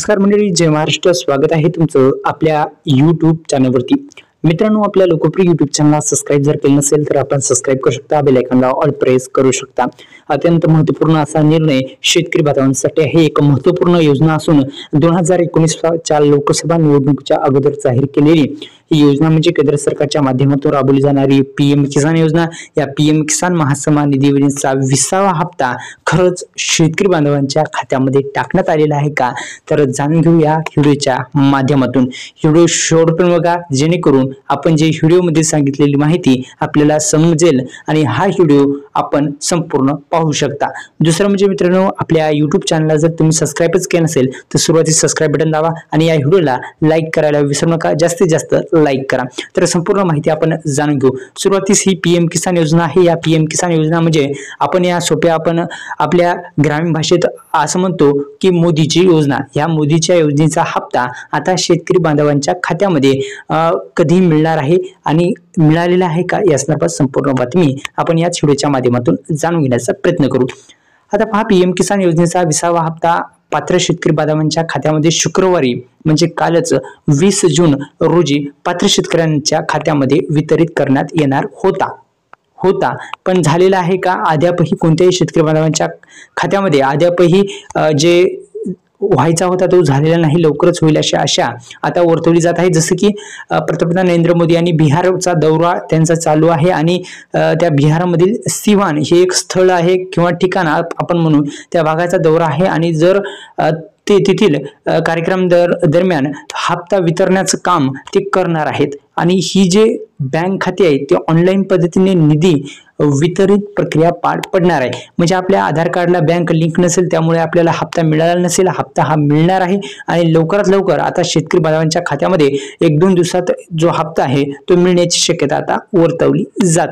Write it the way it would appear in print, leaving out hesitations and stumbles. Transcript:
नमस्कार मंडळी, जय महाराष्ट्र. स्वागत आहे तुमचं आपल्या YouTube चॅनलवरती. मित्रांनो, आपल्या लोकप्रिय YouTube चॅनलला सबस्क्राईब जर केलं नसेल तर आपण सबस्क्राईब करू शकता, बेल आयकॉनला ऑल प्रेस करू शकता. अत्यंत महत्त्वपूर्ण असा निर्णय शेतकरी बांधवांसाठी आहे. एक महत्त्वपूर्ण योजना असून 2019च्या लोकसभा निवडणुकीच्या अगोदर जाहीर केलेली ही योजना म्हणजे केंद्र सरकारच्या माध्यमातून राबवली जाणारी पीएम किसान योजना. या पीएम किसान महासन्मान निधीवरीलचा 20वा हप्ता खरंच शेतकरी बांधवांच्या खात्यामध्ये टाकण्यात आलेला आहे का, तर जाणून घेऊ या व्हिडिओच्या माध्यमातून. व्हिडिओ शेवटपर्यंत बघा, जेणेकरून आपण जे व्हिडिओमध्ये सांगितलेली माहिती आपल्याला समजेल आणि हा व्हिडिओ आपण संपूर्ण पाहू शकता. दुसरं म्हणजे मित्रांनो, आपल्या YouTube चॅनलला जर तुम्ही सबस्क्राईबच केलं नसेल तर सुरुवातीस सबस्क्राईब बटन दाबा आणि या व्हिडिओला लाईक करायला विसरू नका. जास्तीत जास्त लाईक करा. तर संपूर्ण माहिती आपण जाणून घेऊ. सुरुवातीस ही पीएम किसान योजना आहे. या पीएम किसान योजना म्हणजे आपण या सोप्या आपण आपल्या ग्रामीण भाषेत असं म्हणतो की मोदीची योजना. या मोदीच्या योजनेचा हप्ता आता शेतकरी बांधवांच्या खात्यामध्ये कधी मिळणार आहे आणि मिळालेला आहे का, या संदर्भात संपूर्ण बातमी आपण याच व्हिडिओच्या माध्यमातून जाणून घेण्याचा प्रयत्न करू. आता पहा, पीएम किसान योजनेचा 20वा हप्ता पात्र शेतकरी बांधवांच्या खात्यामध्ये शुक्रवारी म्हणजे कालच 20 जून रोजी पात्र शेतकऱ्यांच्या खात्यामध्ये वितरित करण्यात येणार होता पण झालेला आहे का, अद्यापही कोणत्याही शेतकरी बांधवांच्या खात्यामध्ये अद्यापही जे व्हायचा होता तो झालेला नाही. लवकरच होईल अशी आशा आता वर्तवली जात आहे. जसं की पंतप्रधान नरेंद्र मोदी यांनी बिहारचा दौरा त्यांचा चालू आहे आणि त्या बिहारमधील सिवान हे एक स्थळ आहे किंवा ठिकाण आपण म्हणू, त्या भागाचा दौरा आहे आणि जर ते तेथील कार्यक्रम दरम्यान हप्ता वितरण्याचं काम ते करणार आहेत आणि ही जे बँक खाते आहे ते ऑनलाईन पद्धतीने निधी वितरित प्रक्रिया पार पडणार आहे. म्हणजे आपल्या आधार कार्डला बँक लिंक नसेल त्यामुळे आपल्याला हप्ता मिळाला नसेल. हप्ता हा मिळणार आहे आणि लवकरात लवकर आता शेतकरी बांधवांच्या खात्यामध्ये 1-2 दिवसात जो हप्ता आहे तो मिळण्याची शक्यता आता वर्तवली जात आहे.